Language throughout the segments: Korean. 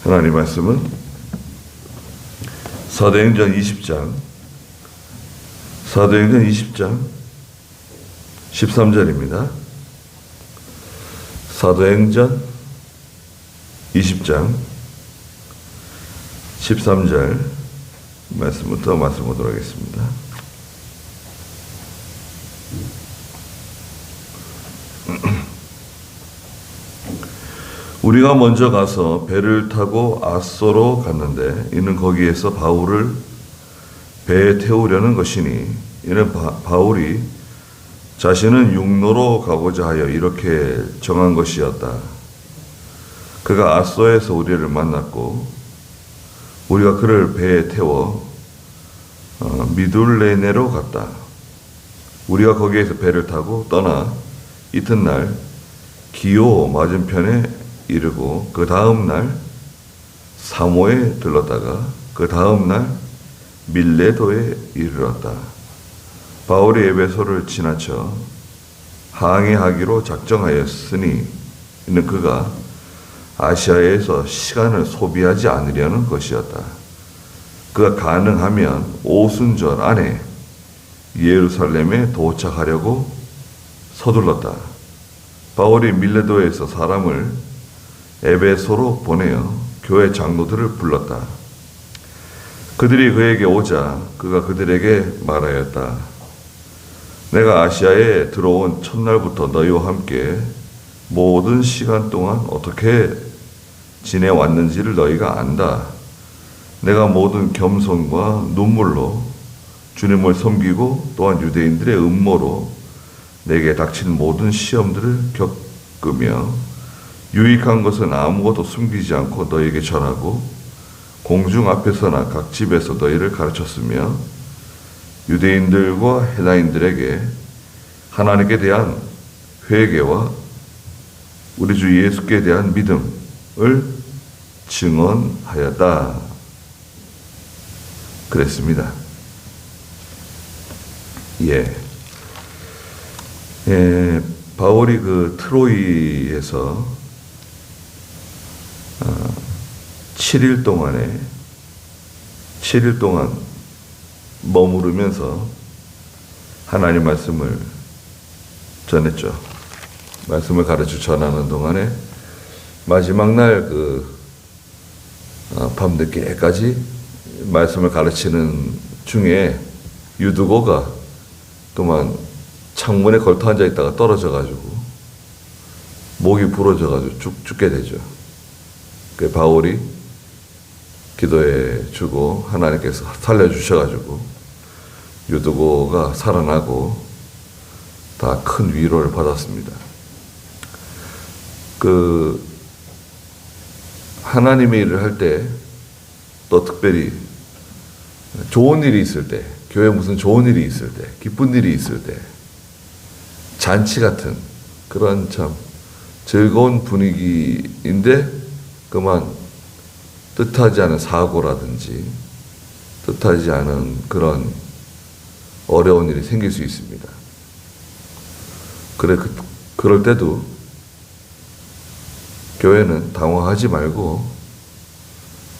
하나님 말씀은 사도행전 20장 13절입니다. 사도행전 20장 13절 말씀부터 말씀 보도록 하겠습니다. 우리가 먼저 가서 배를 타고 아소로 갔는데 이는 거기에서 바울을 배에 태우려는 것이니 이는 바울이 자신은 육로로 가고자 하여 이렇게 정한 것이었다. 그가 아소에서 우리를 만났고 우리가 그를 배에 태워 미둘레네로 갔다. 우리가 거기에서 배를 타고 떠나 이튿날 기오 맞은편에 이르고 그 다음 날 사모에 들렀다가 그 다음 날 밀레도에 이르렀다. 바울이 에베소를 지나쳐 항해하기로 작정하였으니 이는 그가 아시아에서 시간을 소비하지 않으려는 것이었다. 그가 가능하면 오순절 안에 예루살렘에 도착하려고 서둘렀다. 바울이 밀레도에서 사람을 에베소로 보내어 교회 장로들을 불렀다. 그들이 그에게 오자 그가 그들에게 말하였다. 내가 아시아에 들어온 첫날부터 너희와 함께 모든 시간 동안 어떻게 지내왔는지를 너희가 안다. 내가 모든 겸손과 눈물로 주님을 섬기고 또한 유대인들의 음모로 내게 닥친 모든 시험들을 겪으며 유익한 것은 아무것도 숨기지 않고 너희에게 전하고 공중 앞에서나 각 집에서 너희를 가르쳤으며 유대인들과 헬라인들에게 하나님께 대한 회개와 우리 주 예수께 대한 믿음을 증언하였다. 그랬습니다. 바울이 그 트로이에서 7일 동안 머무르면서 하나님 말씀을 전했죠. 말씀을 가르쳐 전하는 동안에 마지막 날 밤늦게까지 말씀을 가르치는 중에 유두고가 그만 창문에 걸터 앉아 있다가 떨어져가지고 목이 부러져가지고 죽게 되죠. 그 바울이 기도해 주고 하나님께서 살려주셔가지고 유두고가 살아나고 다 큰 위로를 받았습니다. 하나님의 일을 할 때 또 특별히 좋은 일이 있을 때, 교회에 무슨 좋은 일이 있을 때, 기쁜 일이 있을 때, 잔치 같은 그런 참 즐거운 분위기인데 그만 뜻하지 않은 사고라든지 뜻하지 않은 그런 어려운 일이 생길 수 있습니다. 그럴 때도 교회는 당황하지 말고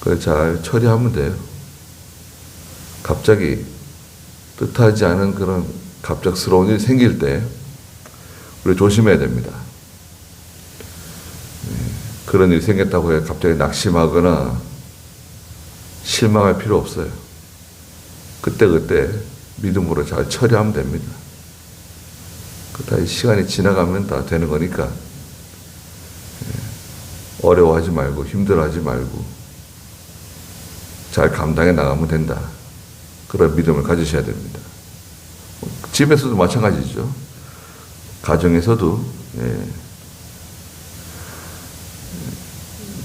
그걸 잘 처리하면 돼요. 갑자기 뜻하지 않은 그런 갑작스러운 일이 생길 때 우리 조심해야 됩니다. 그런 일이 생겼다고 해서 갑자기 낙심하거나 실망할 필요 없어요. 그때 믿음으로 잘 처리하면 됩니다. 시간이 지나가면 다 되는 거니까 어려워하지 말고 힘들어하지 말고 잘 감당해 나가면 된다. 그런 믿음을 가지셔야 됩니다. 집에서도 마찬가지죠. 가정에서도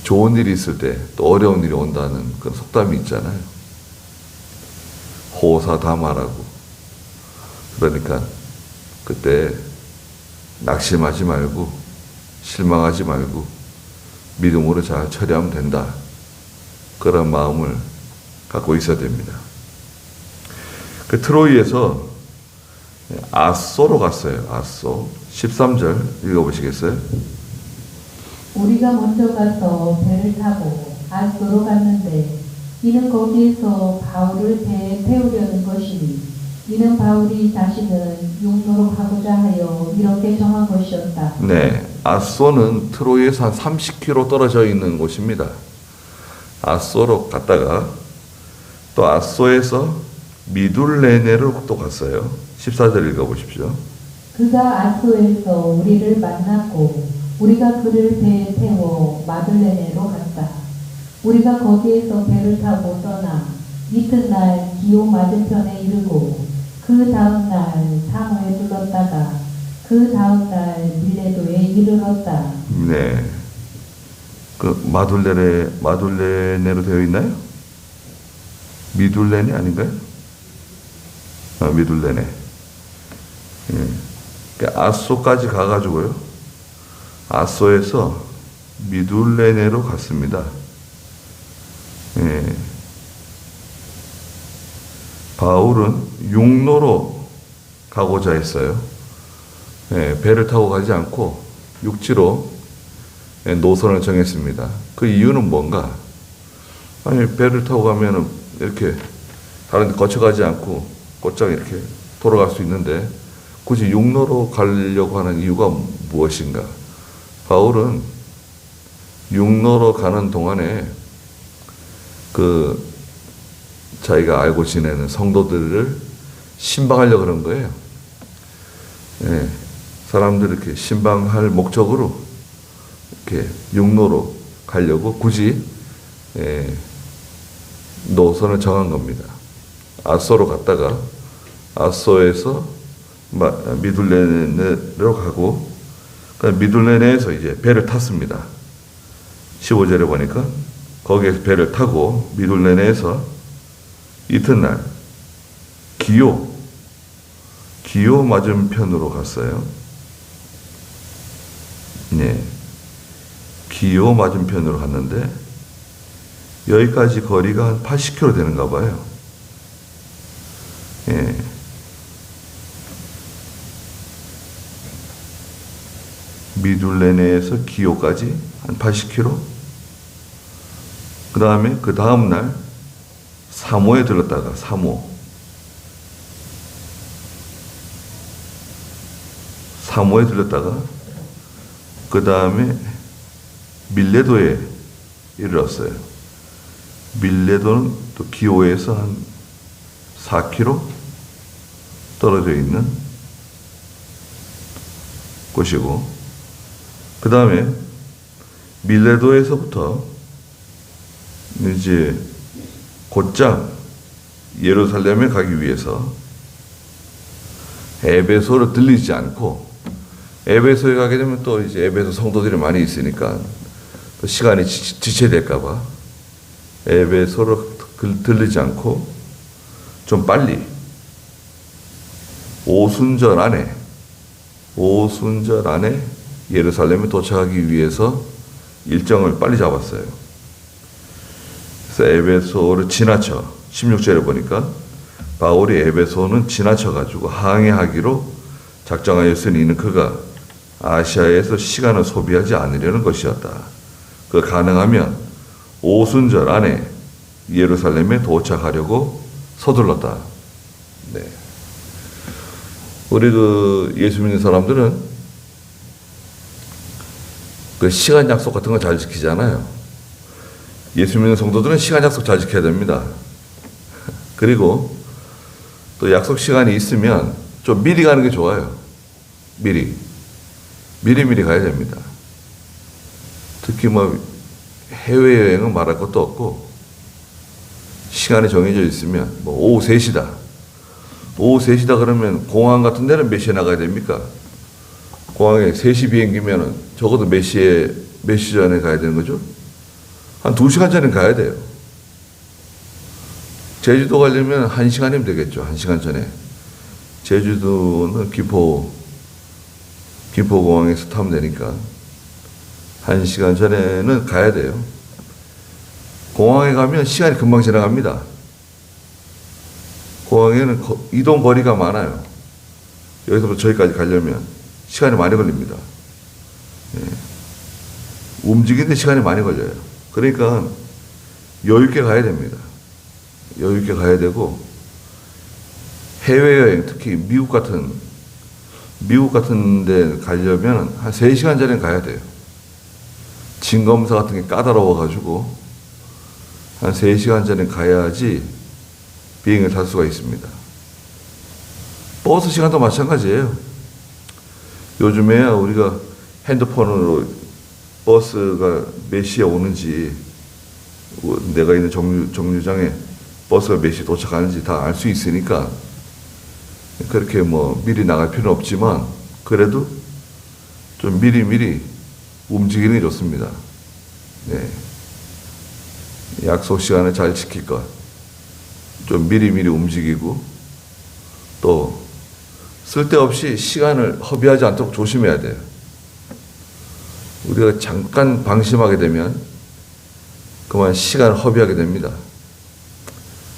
좋은 일이 있을 때 또 어려운 일이 온다는 그런 속담이 있잖아요. 호사다마라고. 그러니까 그때 낙심하지 말고 실망하지 말고 믿음으로 잘 처리하면 된다. 그런 마음을 갖고 있어야 됩니다. 그 트로이에서 아소로 갔어요. 아소. 13절 읽어보시겠어요? 우리가 먼저 가서 배를 타고 아소로 갔는데 이는 거기에서 바울을 배에 태우려는 것이니 이는 바울이 자신은 용도로 가고자 하여 이렇게 정한 것이었다. 네, 아소는 트로이에서 한 30km 떨어져 있는 곳입니다. 아소로 갔다가 또 아소에서 미둘레네로 또 갔어요. 14절 읽어보십시오. 그가 아소에서 우리를 만났고 우리가 그를 배에 태워 마들레네로 갔다. 우리가 거기에서 배를 타고 떠나 이튿날 기오 맞은편에 이르고 그 다음날 사모에 들렀다가 그 다음날 밀레도에 이르렀다. 네, 그 마둘레네로 되어 있나요? 미둘레네 아닌가요? 미둘레네. 예. 아소까지 가가지고요. 아소에서 미둘레네로 갔습니다. 예. 바울은 육로로 가고자 했어요. 예, 배를 타고 가지 않고 육지로 노선을 정했습니다. 그 이유는 뭔가? 아니, 배를 타고 가면은 이렇게 다른 데 거쳐가지 않고 곧장 이렇게 돌아갈 수 있는데 굳이 육로로 가려고 하는 이유가 무엇인가? 바울은 육로로 가는 동안에 그 자기가 알고 지내는 성도들을 신방하려고 그런 거예요. 예, 사람들 이렇게 신방할 목적으로 이렇게 육로로 가려고 굳이 노선을 정한 겁니다. 아소로 갔다가 아소에서 미둘레네로 가고 미둘레네에서 이제 배를 탔습니다. 15절에 보니까 거기에서 배를 타고 미둘레네에서 이튿날 기오 맞은편으로 갔어요. 네, 기오 맞은편으로 갔는데 여기까지 거리가 한 80km 되는가 봐요. 예. 미둘레네에서 기오까지 한 80km. 그 다음에 그 다음날 사모에 들렀다가 사모에 들렀다가 그 다음에 밀레도에 이르렀어요. 밀레도는 또 기오에서 한 4km 떨어져 있는 곳이고, 그 다음에 밀레도에서부터 이제 곧장 예루살렘에 가기 위해서 에베소를 들리지 않고, 에베소에 가게 되면 또 이제 에베소 성도들이 많이 있으니까 또 시간이 지체될까봐 에베소를 들리지 않고 좀 빨리 오순절 안에 예루살렘에 도착하기 위해서 일정을 빨리 잡았어요. 그래서 에베소를 지나쳐 16절에 보니까 바울이 에베소는 지나쳐가지고 항해하기로 작정하였으니 이는 그가 아시아에서 시간을 소비하지 않으려는 것이었다. 그 가능하면 오순절 안에 예루살렘에 도착하려고 서둘렀다. 네. 우리 그 예수 믿는 사람들은 그 시간 약속 같은 거 잘 지키잖아요. 예수 믿는 성도들은 시간 약속 잘 지켜야 됩니다. 그리고 또 약속 시간이 있으면 좀 미리 가는 게 좋아요. 미리 가야 됩니다. 특히 뭐 해외여행은 말할 것도 없고, 시간이 정해져 있으면 뭐 오후 3시다. 오후 3시다 그러면 공항 같은 데는 몇 시에 나가야 됩니까? 공항에 3시 비행기면은 적어도 몇 시 전에 가야 되는 거죠? 한 2시간 전에 가야 돼요. 제주도 가려면 1시간이면 되겠죠. 1시간 전에. 제주도는 김포공항에서 타면 되니까 1시간 전에는 가야 돼요. 공항에 가면 시간이 금방 지나갑니다. 공항에는 이동 거리가 많아요. 여기서부터 저기까지 가려면 시간이 많이 걸립니다. 예. 움직이는데 시간이 많이 걸려요. 그러니까 여유 있게 가야 됩니다. 여유 있게 가야 되고, 해외여행, 특히 미국 같은 데 가려면 한 3시간 전에 가야 돼요. 진검사 같은 게 까다로워가지고 한 3시간 전에 가야지 비행을 탈 수가 있습니다. 버스 시간도 마찬가지예요. 요즘에 우리가 핸드폰으로 버스가 몇 시에 오는지, 내가 있는 정류장에 버스가 몇 시에 도착하는지 다 알 수 있으니까 그렇게 뭐 미리 나갈 필요는 없지만 그래도 좀 미리 움직이는 게 좋습니다. 네. 약속 시간을 잘 지킬 것. 좀 미리 움직이고, 또 쓸데없이 시간을 허비하지 않도록 조심해야 돼요. 우리가 잠깐 방심하게 되면 그만 시간을 허비하게 됩니다.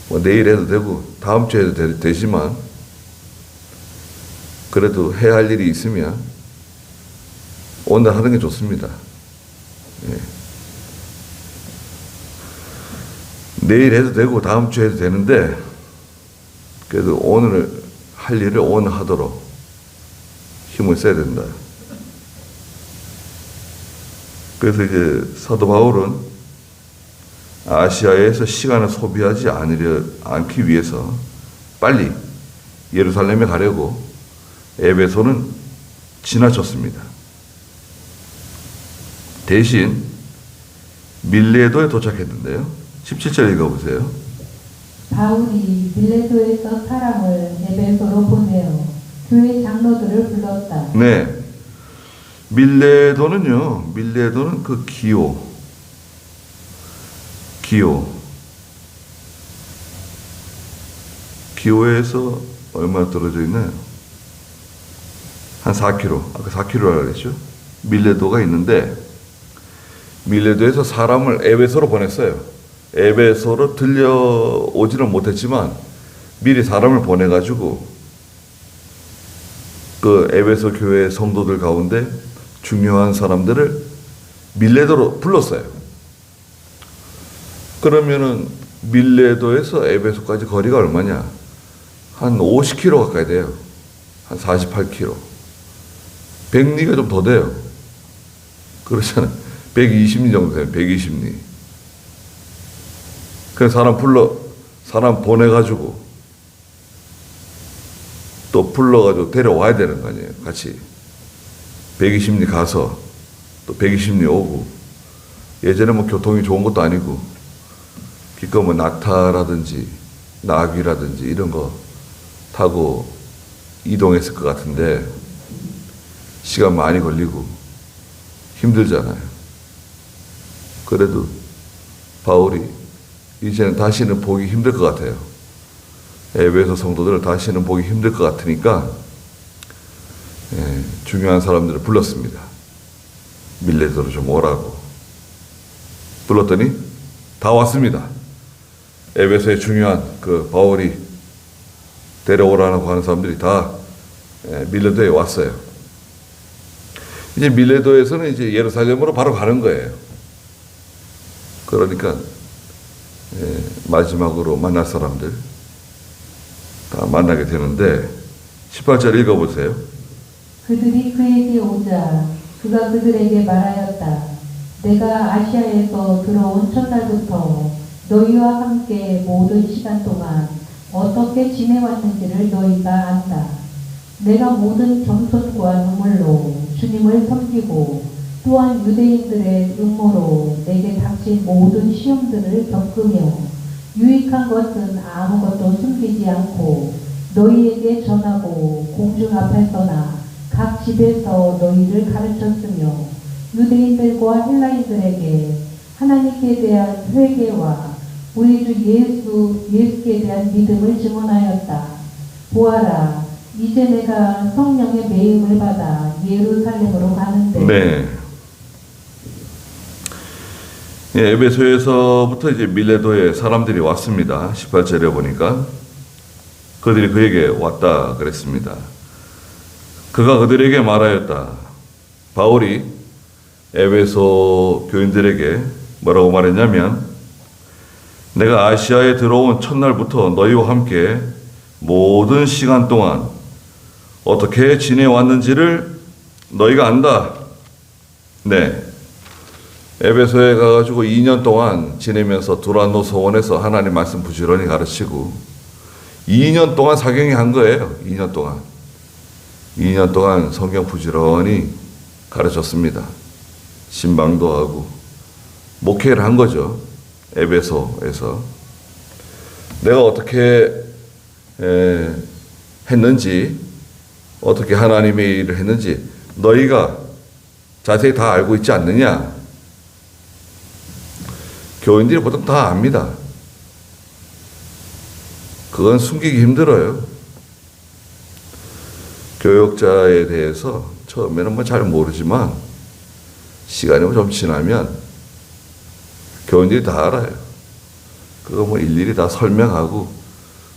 뭐 내일 해도 되고 다음 주에 해도 되지만 그래도 해야 할 일이 있으면 오늘 하는 게 좋습니다. 예. 내일 해도 되고 다음 주에 해도 되는데 그래도 오늘 할 일을 오늘 하도록 힘을 써야 된다. 그래서 이제 사도 바울은 아시아에서 시간을 소비하지 않기 위해서 빨리 예루살렘에 가려고 에베소는 지나쳤습니다. 대신 밀레도에 도착했는데요. 17절 읽어보세요. 바울이 밀레도에서 사람을 에베소로 보내어 교회 장로들을 불렀다. 네. 밀레도는 그 기오에서 얼마나 떨어져 있나요? 한 4km. 아까 4km라고 그랬죠? 밀레도가 있는데, 밀레도에서 사람을 에베소로 보냈어요. 에베소로 들려오지는 못했지만 미리 사람을 보내가지고 그 에베소 교회 성도들 가운데 중요한 사람들을 밀레도로 불렀어요. 그러면은 밀레도에서 에베소까지 거리가 얼마냐? 한 50km 가까이 돼요. 한 48km. 100리가 좀 더 돼요. 그렇잖아요. 120리 정도 돼요. 120리. 그래서 사람 보내가지고 또 불러가지고 데려와야 되는 거 아니에요. 같이. 120리 가서 또 120리 오고. 예전에 뭐 교통이 좋은 것도 아니고 기껏 뭐 낙타라든지 나귀라든지 이런 거 타고 이동했을 것 같은데 시간 많이 걸리고 힘들잖아요. 그래도 바울이 이제는 다시는 보기 힘들 것 같아요. 에베소 성도들을 다시는 보기 힘들 것 같으니까 중요한 사람들을 불렀습니다. 밀레도로 좀 오라고. 불렀더니 다 왔습니다. 에베소의 중요한 그 바울이 데려오라고 하는 사람들이 다 밀레도에 왔어요. 이제 밀레도에서는 이제 예루살렘으로 바로 가는 거예요. 그러니까 마지막으로 만날 사람들 다 만나게 되는데 18절 읽어보세요. 그들이 그에게 오자 그가 그들에게 말하였다. 내가 아시아에서 들어온 첫날부터 너희와 함께 모든 시간 동안 어떻게 지내왔는지를 너희가 안다. 내가 모든 겸손과 눈물로 주님을 섬기고 또한 유대인들의 음모로 내게 닥친 모든 시험들을 겪으며 유익한 것은 아무것도 숨기지 않고 너희에게 전하고 공중 앞에서나 각 집에서 너희를 가르쳤으며 유대인들과 헬라인들에게 하나님께 대한 회개와 우리 주 예수께 대한 믿음을 증언하였다. 보아라, 이제 내가 성령의 매임을 받아 예루살렘으로 가는데. 네. 에베소에서부터 이제 밀레도에 사람들이 왔습니다. 18절에 보니까 그들이 그에게 왔다 그랬습니다. 그가 그들에게 말하였다. 바울이 에베소 교인들에게 뭐라고 말했냐면 내가 아시아에 들어온 첫날부터 너희와 함께 모든 시간 동안 어떻게 지내왔는지를 너희가 안다. 네. 에베소에 가가지고 2년 동안 지내면서 두란노 소원에서 하나님 말씀 부지런히 가르치고 2년 동안 사경이 한 거예요. 2년 동안. 2년 동안 성경 부지런히 가르쳤습니다. 신방도 하고 목회를 한 거죠. 에베소에서. 내가 어떻게 했는지, 어떻게 하나님의 일을 했는지 너희가 자세히 다 알고 있지 않느냐? 교인들이 보통 다 압니다. 그건 숨기기 힘들어요. 교역자에 대해서 처음에는 뭐 잘 모르지만 시간이 좀 지나면 교인들이 다 알아요. 그거 뭐 일일이 다 설명하고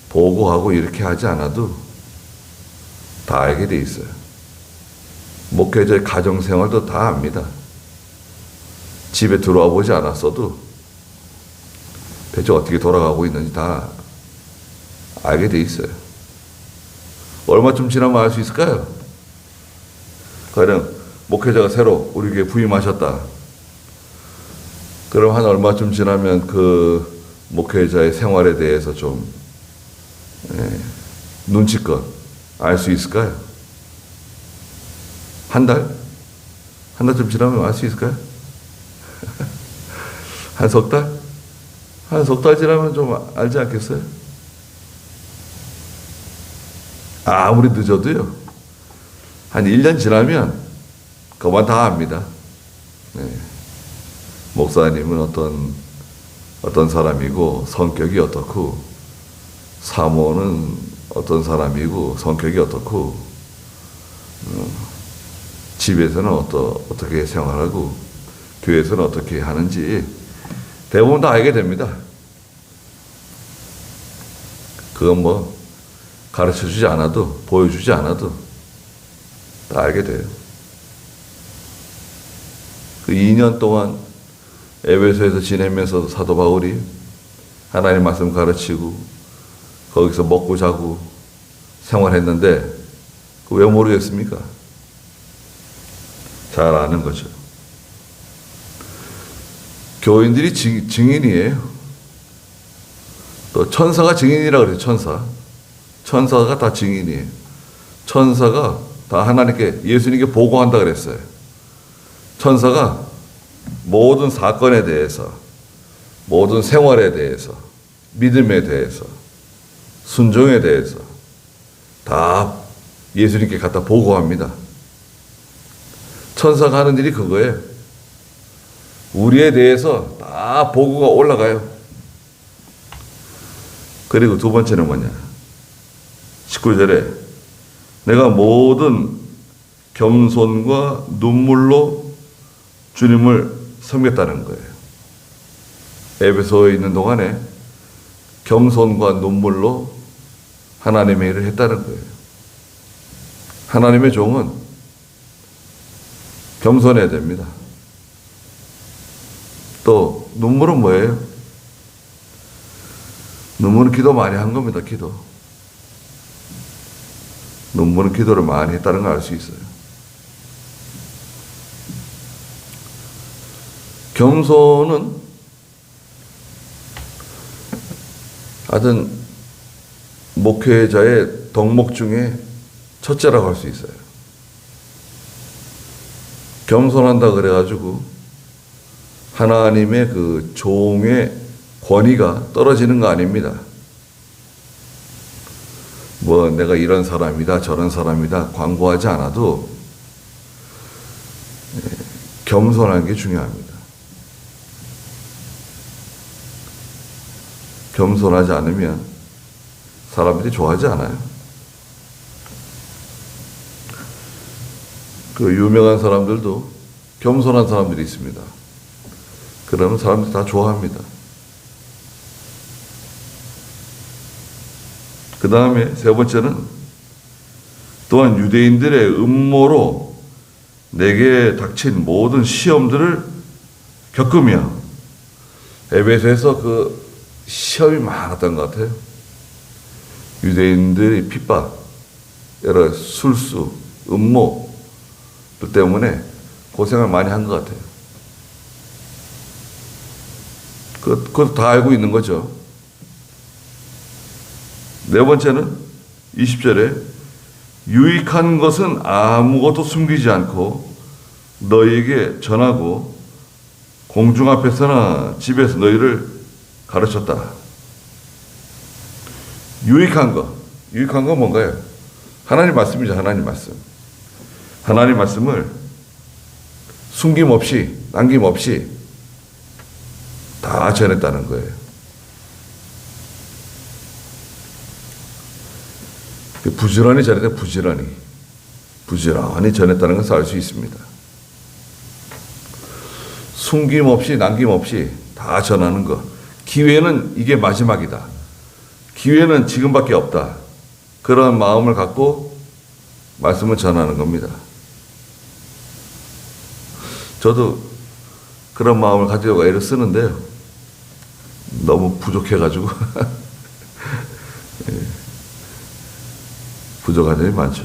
보고하고 이렇게 하지 않아도 다 알게 돼 있어요. 목회자의 가정생활도 다 압니다. 집에 들어와 보지 않았어도 대체 어떻게 돌아가고 있는지 다 알게 돼 있어요. 얼마쯤 지나면 알 수 있을까요? 가령 목회자가 새로 우리 교회에 부임하셨다. 그럼 한 얼마쯤 지나면 그 목회자의 생활에 대해서 좀 눈치껏 알 수 있을까요? 한 달? 한 달쯤 지나면 알 수 있을까요? 한 석 달? 한 석 달 지나면 좀 알지 않겠어요? 아무리 늦어도요, 한 1년 지나면 그만 다 압니다. 네. 목사님은 어떤 사람이고, 성격이 어떻고, 사모는 어떤 사람이고, 성격이 어떻고, 집에서는 어떻게 생활하고, 교회에서는 어떻게 하는지 대부분 다 알게 됩니다. 그건 뭐 가르쳐 주지 않아도, 보여주지 않아도 다 알게 돼요. 그 2년 동안 에베소에서 지내면서 사도 바울이 하나님 말씀 가르치고 거기서 먹고 자고 생활했는데 왜 모르겠습니까? 잘 아는 거죠. 교인들이 증인이에요. 또 천사가 증인이라 그래요. 천사가 다 증인이에요. 천사가 다 하나님께, 예수님께 보고한다 그랬어요. 천사가 모든 사건에 대해서, 모든 생활에 대해서, 믿음에 대해서, 순종에 대해서 다 예수님께 갖다 보고합니다. 천사가 하는 일이 그거예요. 우리에 대해서 다 보고가 올라가요. 그리고 두 번째는 뭐냐? 19절에 내가 모든 겸손과 눈물로 주님을 섬겼다는 거예요. 에베소에 있는 동안에 겸손과 눈물로 하나님의 일을 했다는 거예요. 하나님의 종은 겸손해야 됩니다. 또 눈물은 뭐예요? 눈물은 기도 많이 한 겁니다. 기도. 눈물은 기도를 많이 했다는 걸 알 수 있어요. 겸손은 하여튼 목회자의 덕목 중에 첫째라고 할 수 있어요. 겸손한다 그래가지고 하나님의 그 종의 권위가 떨어지는 거 아닙니다. 뭐 내가 이런 사람이다 저런 사람이다 광고하지 않아도 겸손한 게 중요합니다. 겸손하지 않으면 사람들이 좋아하지 않아요. 그 유명한 사람들도 겸손한 사람들이 있습니다. 그러면 사람들이 다 좋아합니다. 그 다음에 세 번째는 또한 유대인들의 음모로 내게 닥친 모든 시험들을 겪으며, 에베소에서 그 시험이 많았던 것 같아요. 유대인들의 핍박, 여러 술수, 음모들 때문에 고생을 많이 한 것 같아요. 그것도 다 알고 있는 거죠. 네 번째는 20절에 유익한 것은 아무것도 숨기지 않고 너희에게 전하고 공중 앞에서나 집에서 너희를 가르쳤다. 유익한 건 뭔가요? 하나님 말씀이죠. 하나님 말씀. 하나님 말씀을 숨김없이 남김없이 다 전했다는 거예요. 부지런히 전했다. 부지런히 전했다는 것을 알 수 있습니다. 숨김없이 남김없이 다 전하는 것. 기회는 이게 마지막이다. 기회는 지금밖에 없다. 그런 마음을 갖고 말씀을 전하는 겁니다. 저도 그런 마음을 가지고 애를 쓰는데요. 너무 부족해가지고 부족한 점이 많죠.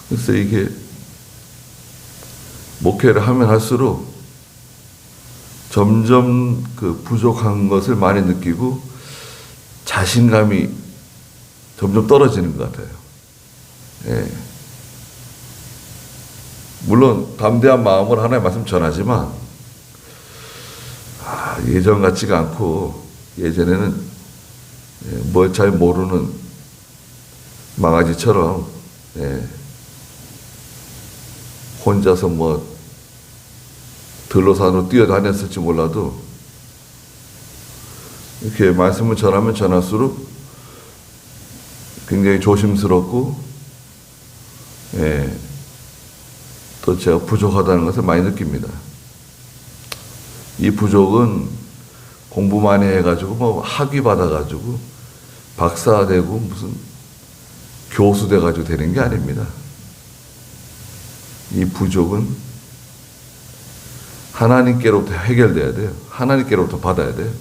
그래서 이게 목회를 하면 할수록 점점 그 부족한 것을 많이 느끼고 자신감이 점점 떨어지는 것 같아요. 예. 물론 담대한 마음으로 하나님의 말씀 전하지만 예전 같지가 않고 예전에는 뭘 잘 모르는 망아지처럼 혼자서 뭐 들로산으로 뛰어다녔을지 몰라도 이렇게 말씀을 전하면 전할수록 굉장히 조심스럽고 또 제가 부족하다는 것을 많이 느낍니다. 이 부족은 공부 많이 해가지고 뭐 학위 받아가지고 박사 되고 무슨 교수 돼가지고 되는 게 아닙니다. 이 부족은 하나님께로부터 해결돼야 돼요. 하나님께로부터 받아야 돼요.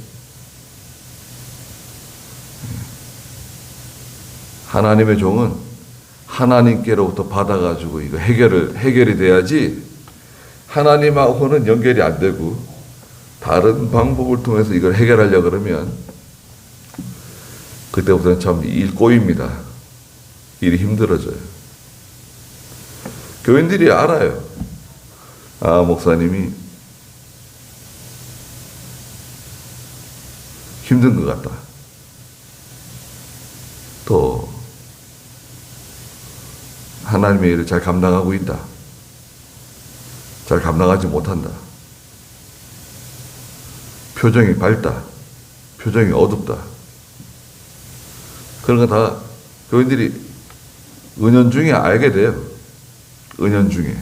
하나님의 종은 하나님께로부터 받아가지고 이거 해결이 돼야지 하나님하고는 연결이 안 되고 다른 방법을 통해서 이걸 해결하려고 그러면 그때부터는 참 일 꼬입니다. 일이 힘들어져요. 교인들이 알아요. 목사님이 힘든 것 같다. 또 하나님의 일을 잘 감당하고 있다. 잘 감당하지 못한다. 표정이 밝다. 표정이 어둡다. 그런 거 다 교인들이 은연중에 알게 돼요. 은연중에.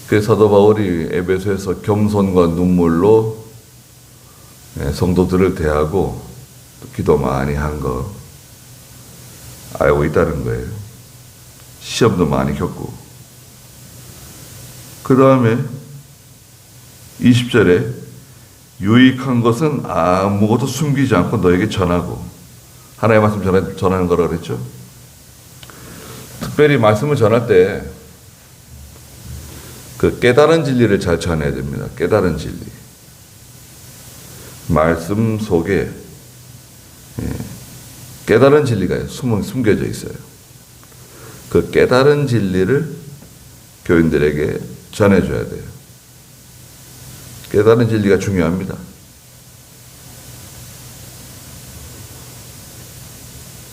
그래서 사도 바울이 에베소에서 겸손과 눈물로 성도들을 대하고 또 기도 많이 한 거 알고 있다는 거예요. 시험도 많이 겪고. 그 다음에 20절에 유익한 것은 아무것도 숨기지 않고 너에게 전하고 하나님의 말씀 전하는 거라고 그랬죠. 특별히 말씀을 전할 때 그 깨달은 진리를 잘 전해야 됩니다. 깨달은 진리. 말씀 속에 깨달은 진리가 숨겨져 있어요. 그 깨달은 진리를 교인들에게 전해줘야 돼요. 깨달은 진리가 중요합니다.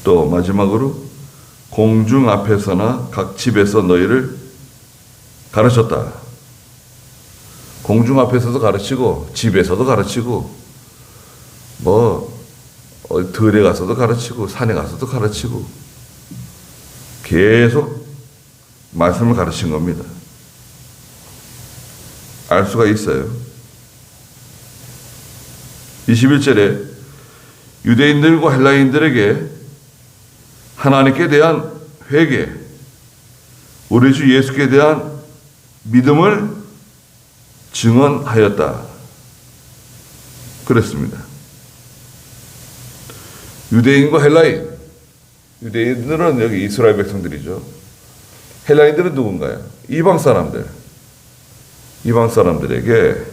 또 마지막으로 공중 앞에서나 각 집에서 너희를 가르쳤다. 공중 앞에서도 가르치고 집에서도 가르치고 들에 가서도 가르치고 산에 가서도 가르치고 계속 말씀을 가르친 겁니다. 알 수가 있어요. 21절에 유대인들과 헬라인들에게 하나님께 대한 회개, 우리 주 예수께 대한 믿음을 증언하였다. 그랬습니다. 유대인과 헬라인, 유대인들은 여기 이스라엘 백성들이죠. 헬라인들은 누군가요? 이방 사람들. 이방 사람들에게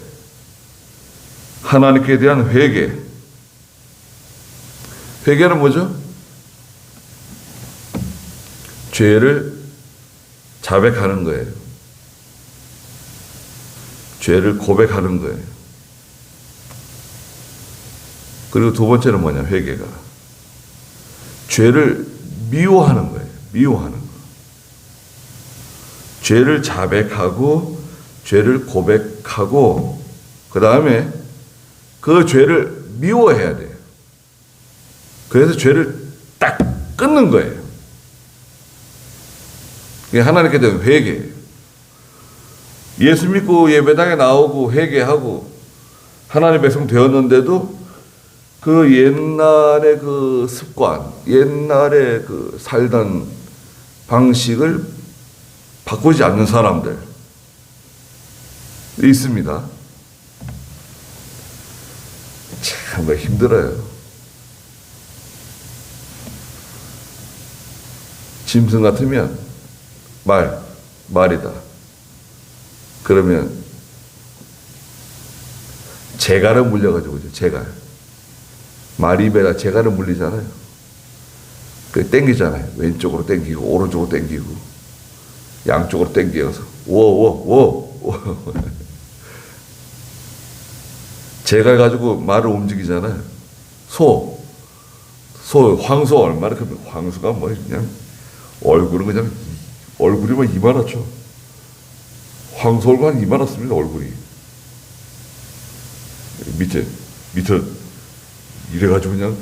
하나님께 대한 회개. 회개는 뭐죠? 죄를 자백하는 거예요. 죄를 고백하는 거예요. 그리고 두 번째는 뭐냐, 회개가. 죄를 미워하는 거예요. 미워하는 거. 죄를 자백하고, 죄를 고백하고, 그 다음에 그 죄를 미워해야 돼요. 그래서 죄를 딱 끊는 거예요. 이게 하나님께 대한 회개예요. 예수 믿고 예배당에 나오고 회개하고 하나님의 백성 되었는데도 그 옛날의 그 습관, 옛날의 그 살던 방식을 바꾸지 않는 사람들 있습니다. 참 힘들어요. 짐승 같으면 말이다. 그러면 재갈을 물려가지고, 재갈. 말입에다 재갈을 물리잖아요. 그 땡기잖아요. 왼쪽으로 땡기고, 오른쪽으로 땡기고, 양쪽으로 땡겨서, 워. 재갈 가지고 말을 움직이잖아요. 황소 얼마나 크면, 황소가 뭐 그냥, 얼굴이 막 이만하죠. 황소 얼굴 한 이만했습니다, 얼굴이. 밑에 이래가지고 그냥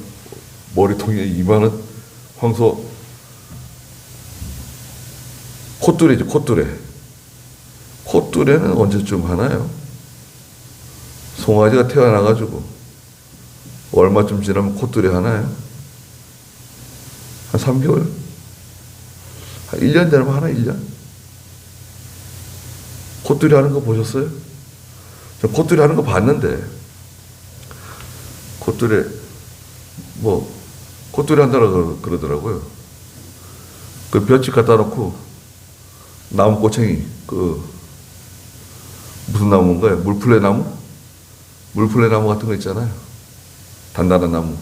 머리통에 이만한 황소, 콧뚜레죠, 콧뚜레. 콧뚜레는 언제쯤 하나요? 송아지가 태어나가지고 얼마쯤 지나면 콧뚜레 하나요? 한 3개월? 한 1년 되면 하나, 1년? 콧뚜리 하는 거 보셨어요? 저 콧뚜리 하는 거 봤는데, 콧뚜리 한다고 그러더라고요. 그 볏짚 갖다 놓고, 나무 꼬챙이, 무슨 나무인가요? 물풀레나무? 물풀레나무 같은 거 있잖아요. 단단한 나무.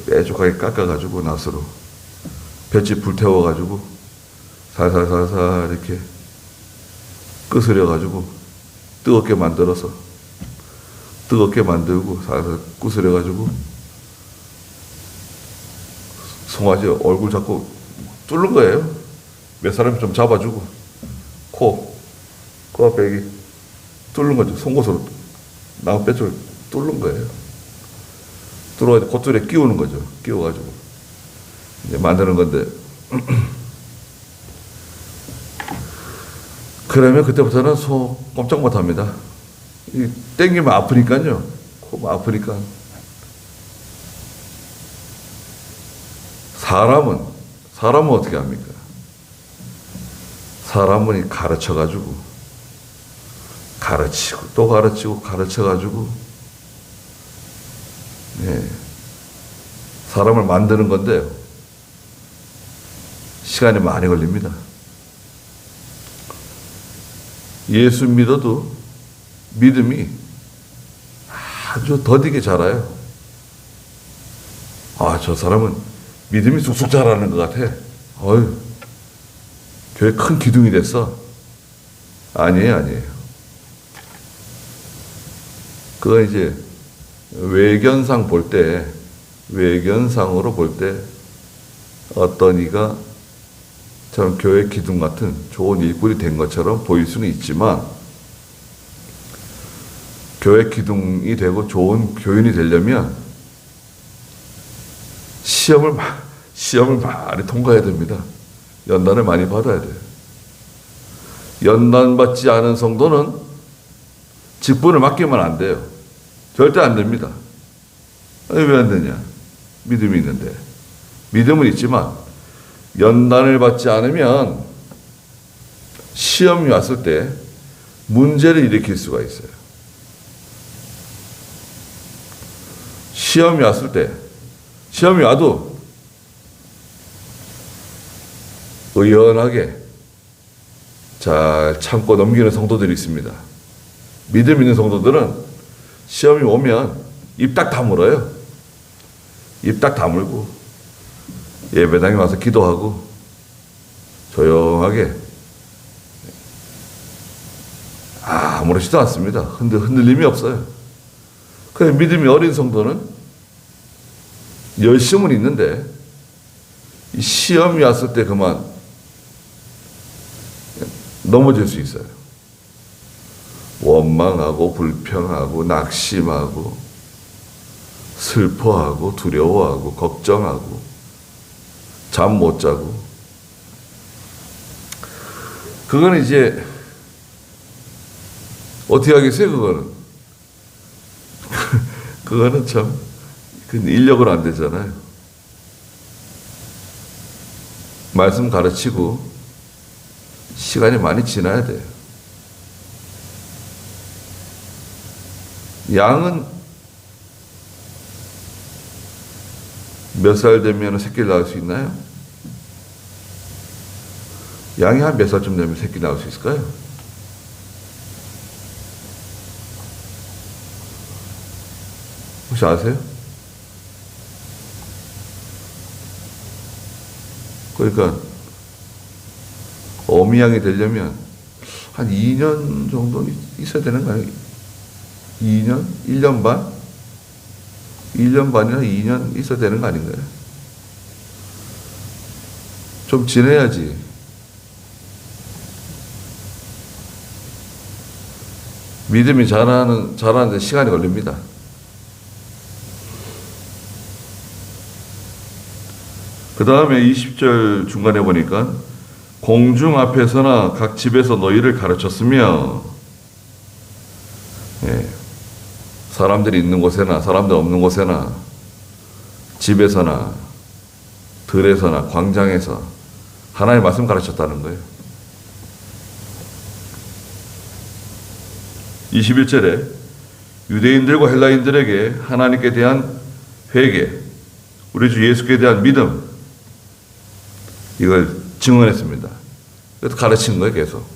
빼죽하게 깎아가지고, 낫으로. 볏짚 불태워가지고, 살살살살 이렇게 끄스려가지고, 뜨겁게 만들고, 살살 구스려가지고, 송아지 얼굴 잡고 뚫는 거예요. 몇 사람이 좀 잡아주고, 코 앞에 여기 뚫는 거죠. 송곳으로 나무 뼈쪽을 뚫는 거예요. 뚫어가지고 콧줄에 끼우는 거죠. 끼워가지고 이제 만드는 건데, 그러면 그때부터는 소 꼼짝 못 합니다. 땡기면 아프니까요. 코 아프니까. 사람은 어떻게 합니까? 사람은 가르쳐가지고, 가르치고, 또 가르치고, 가르쳐가지고, 사람을 만드는 건데요. 시간이 많이 걸립니다. 예수 믿어도 믿음이 아주 더디게 자라요. 저 사람은 믿음이 쑥쑥 자라는 것 같아. 교회 큰 기둥이 됐어. 아니에요. 그건 이제 외견상으로 볼 때 어떤 이가 참 교회 기둥 같은 좋은 일꾼이 된 것처럼 보일 수는 있지만, 교회 기둥이 되고 좋은 교인이 되려면 시험을 많이 통과해야 됩니다. 연단을 많이 받아야 돼요. 연단 받지 않은 성도는 직분을 맡기면 안 돼요. 절대 안 됩니다. 왜 안 되냐? 믿음이 있는데. 믿음은 있지만 연단을 받지 않으면 시험이 왔을 때 문제를 일으킬 수가 있어요. 시험이 왔을 때, 시험이 와도 의연하게 잘 참고 넘기는 성도들이 있습니다. 믿음 있는 성도들은 시험이 오면 입 딱 다물어요. 입 딱 다물고 예배당에 와서 기도하고 조용하게 아무렇지도 않습니다. 흔들림이 없어요. 그래 믿음이 어린 성도는 열심은 있는데 이 시험이 왔을 때 그만 넘어질 수 있어요. 원망하고 불평하고 낙심하고 슬퍼하고 두려워하고 걱정하고 잠 못 자고 그거는 이제 어떻게 하겠어요 그거는 그거는 참 인력으로 안 되잖아요. 말씀 가르치고 시간이 많이 지나야 돼요. 양은 몇 살 되면 새끼를 낳을 수 있나요? 양이 한 몇 살쯤 되면 새끼 낳을 수 있을까요? 혹시 아세요? 그러니까 어미양이 되려면 한 2년 정도는 있어야 되는 거 아니에요? 2년? 1년 반? 1년 반이나 2년 있어야 되는 거 아닌가요? 좀 지내야지. 믿음이 자라는데 시간이 걸립니다. 그 다음에 20절 중간에 보니까 공중 앞에서나 각 집에서 너희를 가르쳤으며 사람들이 있는 곳에나 사람들 없는 곳에나 집에서나 들에서나 광장에서 하나님의 말씀 가르쳤다는 거예요. 21절에 유대인들과 헬라인들에게 하나님께 대한 회개, 우리 주 예수께 대한 믿음 이걸 증언했습니다. 그래서 가르친 거예요. 계속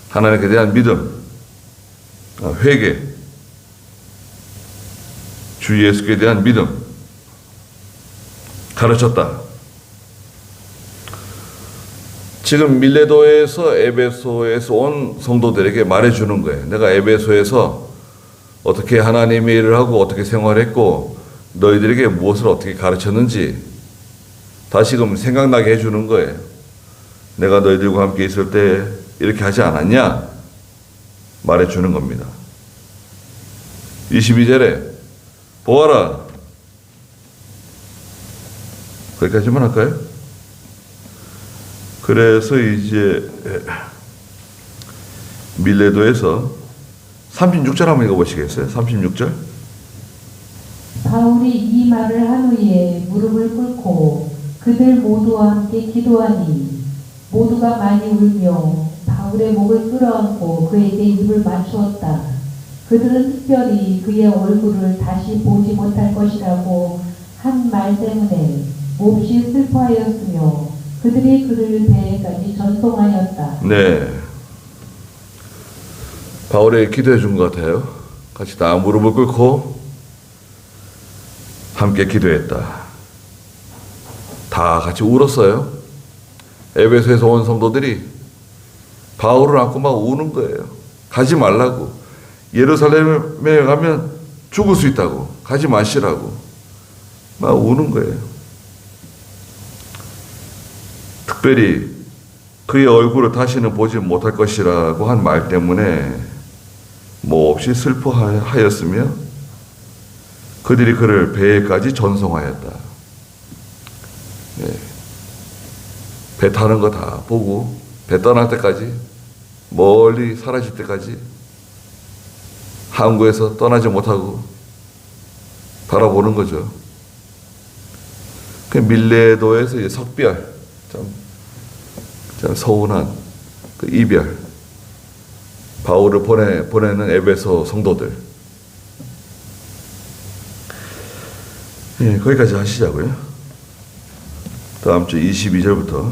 하나님께 대한 믿음, 회개, 주 예수께 대한 믿음 가르쳤다. 지금 밀레도에서 에베소에서 온 성도들에게 말해주는 거예요. 내가 에베소에서 어떻게 하나님의 일을 하고 어떻게 생활했고 너희들에게 무엇을 어떻게 가르쳤는지 다시금 생각나게 해주는 거예요. 내가 너희들과 함께 있을 때 이렇게 하지 않았냐? 말해주는 겁니다. 22절에 보아라. 거기까지만 할까요? 그래서 이제 밀레도에서 36절 한번 읽어보시겠어요? 36절. 바울이 이 말을 한 후에 무릎을 꿇고 그들 모두와 함께 기도하니 모두가 많이 울며 바울의 목을 끌어안고 그에게 입을 맞추었다. 그들은 특별히 그의 얼굴을 다시 보지 못할 것이라고 한 말 때문에 몹시 슬퍼하였으며 그들이 그를 배에까지 전송하였다. 네. 바울에게 기도해 준 것 같아요. 같이 다 무릎을 꿇고 함께 기도했다. 다 같이 울었어요. 에베소에서 온 성도들이 바울을 안고 막 우는 거예요. 가지 말라고. 예루살렘에 가면 죽을 수 있다고. 가지 마시라고. 막 우는 거예요. 특별히 그의 얼굴을 다시는 보지 못할 것이라고 한 말 때문에 몹시 슬퍼하였으며 그들이 그를 배에까지 전송하였다. 네. 배 타는 거 다 보고 배 떠날 때까지 멀리 사라질 때까지 항구에서 떠나지 못하고 바라보는 거죠. 그 밀레도에서 이제 석별 참 서운한 그 이별 바울을 보내는 에베소 성도들 예, 거기까지 하시자고요. 다음 주 22절부터